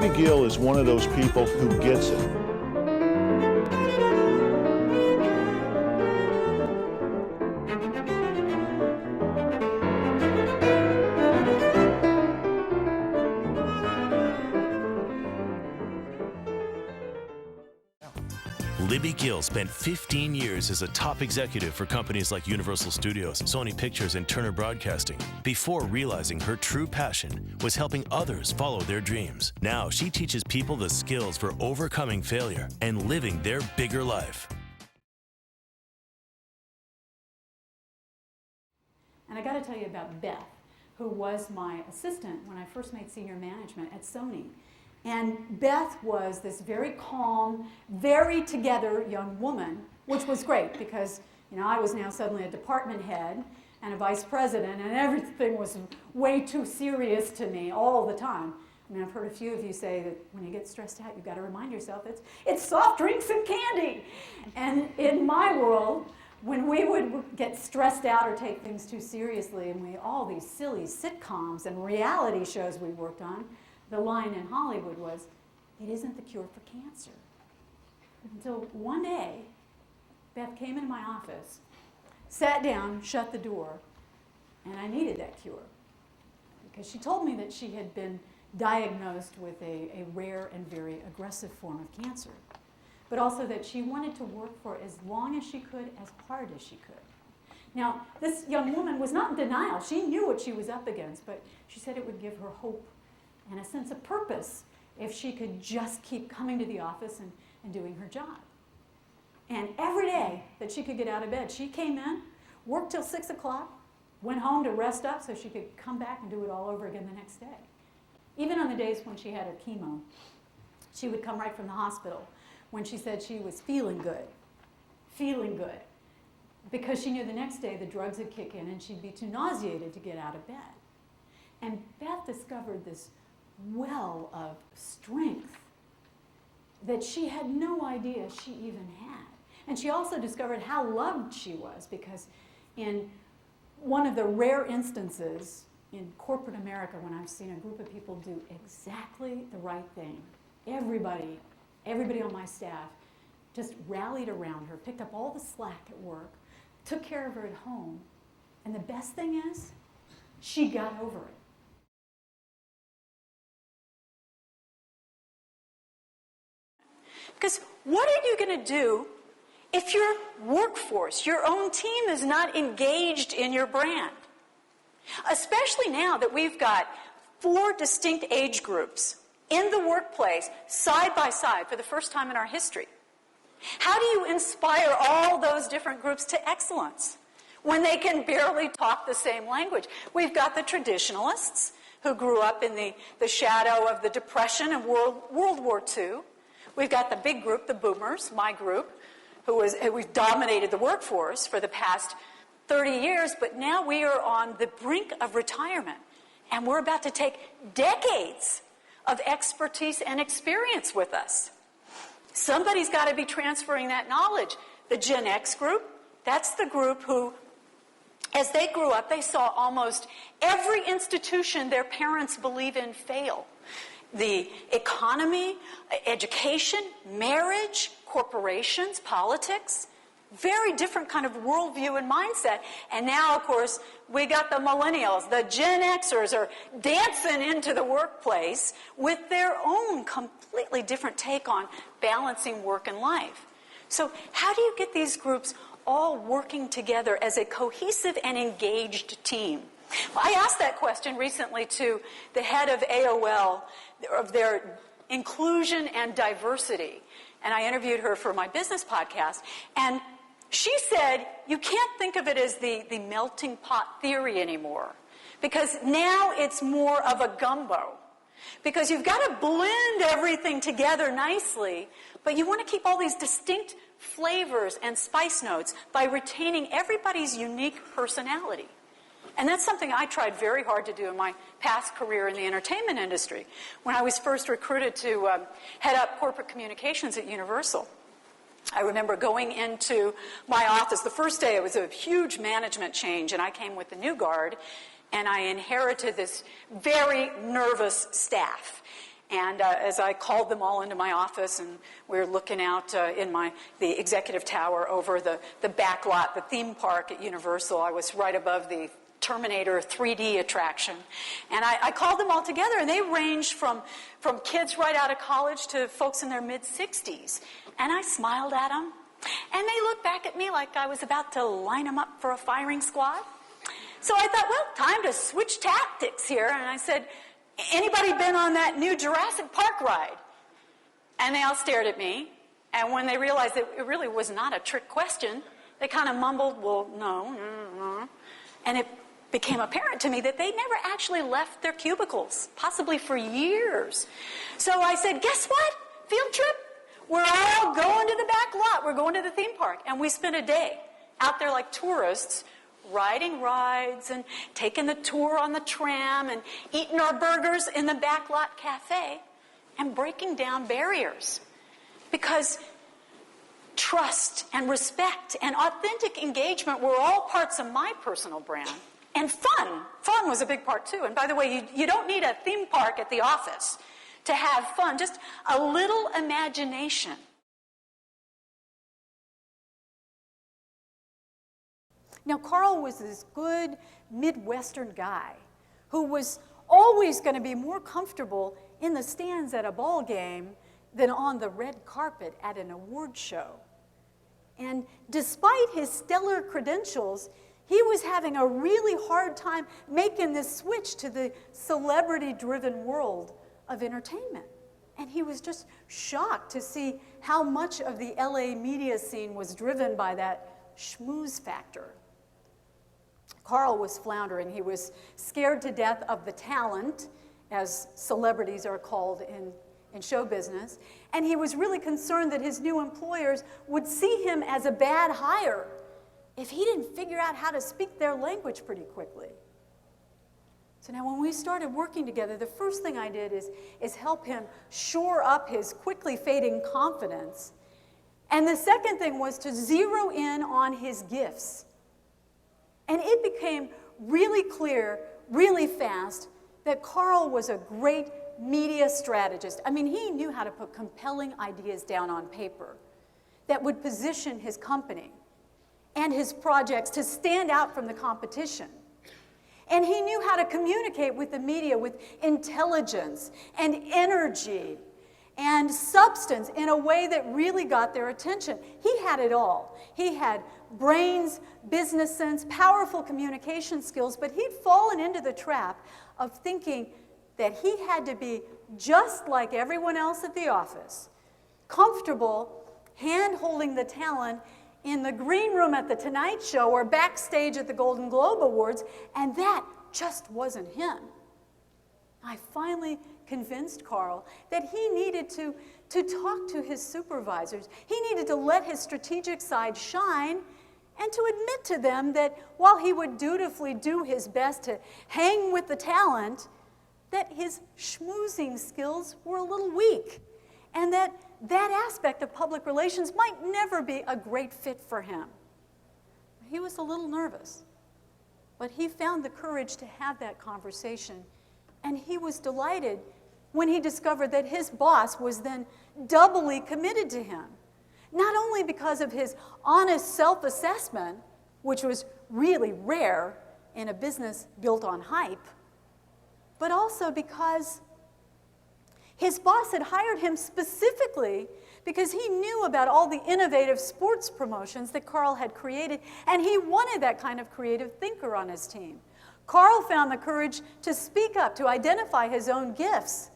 Libby Gill is one of those people who gets it. Libby Gill spent 15 years as a top executive for companies like Universal Studios, Sony Pictures, and Turner Broadcasting, before realizing her true passion was helping others follow their dreams. Now she teaches people the skills for overcoming failure and living their bigger life. And I got to tell you about Beth, who was my assistant when I first made senior management at Sony. And Beth was this very calm, very together young woman, which was great because, you know, I was now suddenly a department head and a vice president, and everything was way too serious to me all the time. I mean, I've heard a few of you say that when you get stressed out, you've got to remind yourself it's soft drinks and candy. And in my world, when we would get stressed out or take things too seriously, and all these silly sitcoms and reality shows we worked on, the line in Hollywood was, "It isn't the cure for cancer." Until one day, Beth came into my office, sat down, shut the door, and I needed that cure. Because she told me that she had been diagnosed with a rare and very aggressive form of cancer, but also that she wanted to work for as long as she could, as hard as she could. Now, this young woman was not in denial. She knew what she was up against, but she said it would give her hope and a sense of purpose if she could just keep coming to the office and doing her job. And every day that she could get out of bed, she came in, worked till 6 o'clock, went home to rest up so she could come back and do it all over again the next day. Even on the days when she had her chemo, she would come right from the hospital when she said she was feeling good, because she knew the next day the drugs would kick in and she'd be too nauseated to get out of bed. And Beth discovered this well of strength that she had no idea she even had. And she also discovered how loved she was, because in one of the rare instances in corporate America when I've seen a group of people do exactly the right thing, everybody on my staff just rallied around her, picked up all the slack at work, took care of her at home, and the best thing is, she got over it. Because what are you going to do if your workforce, your own team, is not engaged in your brand? Especially now that we've got 4 distinct age groups in the workplace, side by side, for the first time in our history. How do you inspire all those different groups to excellence when they can barely talk the same language? We've got the traditionalists who grew up in the shadow of the Depression and World War II. We've got the big group, the boomers, my group, we've dominated the workforce for the past 30 years, but now we are on the brink of retirement, and we're about to take decades of expertise and experience with us. Somebody's got to be transferring that knowledge. The Gen X group, that's the group who, as they grew up, they saw almost every institution their parents believe in fail. The economy, education, marriage, corporations, politics, very different kind of worldview and mindset. And now, of course, we got the millennials, the Gen Xers are dancing into the workplace with their own completely different take on balancing work and life. So how do you get these groups all working together as a cohesive and engaged team? Well, I asked that question recently to the head of AOL, of their inclusion and diversity. And I interviewed her for my business podcast. And she said, you can't think of it as the melting pot theory anymore, because now it's more of a gumbo. Because you've got to blend everything together nicely, but you want to keep all these distinct flavors and spice notes by retaining everybody's unique personality. And that's something I tried very hard to do in my past career in the entertainment industry. When I was first recruited to head up corporate communications at Universal, I remember going into my office. The first day, it was a huge management change, and I came with the new guard, and I inherited this very nervous staff. And as I called them all into my office, and we were looking out in the executive tower over the back lot, the theme park at Universal, I was right above the Terminator 3D attraction. And I called them all together, and they ranged from kids right out of college to folks in their mid-60s. And I smiled at them, and they looked back at me like I was about to line them up for a firing squad. So I thought, well, time to switch tactics here. And I said, anybody been on that new Jurassic Park ride? And they all stared at me. And when they realized that it really was not a trick question, they kind of mumbled, well, no. And it became apparent to me that they never actually left their cubicles, possibly for years. So I said, guess what? Field trip? We're all going to the back lot. We're going to the theme park. And we spent a day out there like tourists, riding rides and taking the tour on the tram and eating our burgers in the backlot cafe and breaking down barriers. Because trust and respect and authentic engagement were all parts of my personal brand. And fun. Fun was a big part too. And by the way, you don't need a theme park at the office to have fun. Just a little imagination. Now, Carl was this good Midwestern guy who was always going to be more comfortable in the stands at a ball game than on the red carpet at an award show. And despite his stellar credentials, he was having a really hard time making this switch to the celebrity-driven world of entertainment. And he was just shocked to see how much of the LA media scene was driven by that schmooze factor. Carl was floundering. He was scared to death of the talent, as celebrities are called in show business, and he was really concerned that his new employers would see him as a bad hire if he didn't figure out how to speak their language pretty quickly. So now when we started working together, the first thing I did is help him shore up his quickly fading confidence. And the second thing was to zero in on his gifts. And it became really clear, really fast, that Carl was a great media strategist. I mean, he knew how to put compelling ideas down on paper that would position his company and his projects to stand out from the competition. And he knew how to communicate with the media with intelligence and energy and substance in a way that really got their attention. He had it all. He had brains, business sense, powerful communication skills, but he'd fallen into the trap of thinking that he had to be just like everyone else at the office, comfortable hand-holding the talent in the green room at the Tonight Show or backstage at the Golden Globe Awards, and that just wasn't him. I finally convinced Carl that he needed to talk to his supervisors. He needed to let his strategic side shine and to admit to them that while he would dutifully do his best to hang with the talent, that his schmoozing skills were a little weak, and that aspect of public relations might never be a great fit for him. He was a little nervous, but he found the courage to have that conversation, and he was delighted when he discovered that his boss was then doubly committed to him, not only because of his honest self-assessment, which was really rare in a business built on hype, but also because his boss had hired him specifically because he knew about all the innovative sports promotions that Carl had created, and he wanted that kind of creative thinker on his team. Carl found the courage to speak up, to identify his own gifts,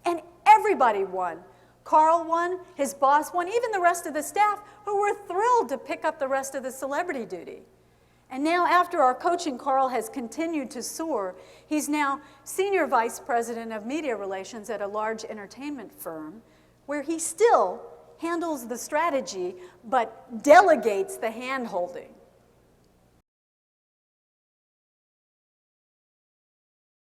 and everybody won. Carl won, his boss won, even the rest of the staff, who were thrilled to pick up the rest of the celebrity duty. And now, after our coaching, Carl has continued to soar. He's now Senior Vice President of Media Relations at a large entertainment firm, where he still handles the strategy, but delegates the hand-holding.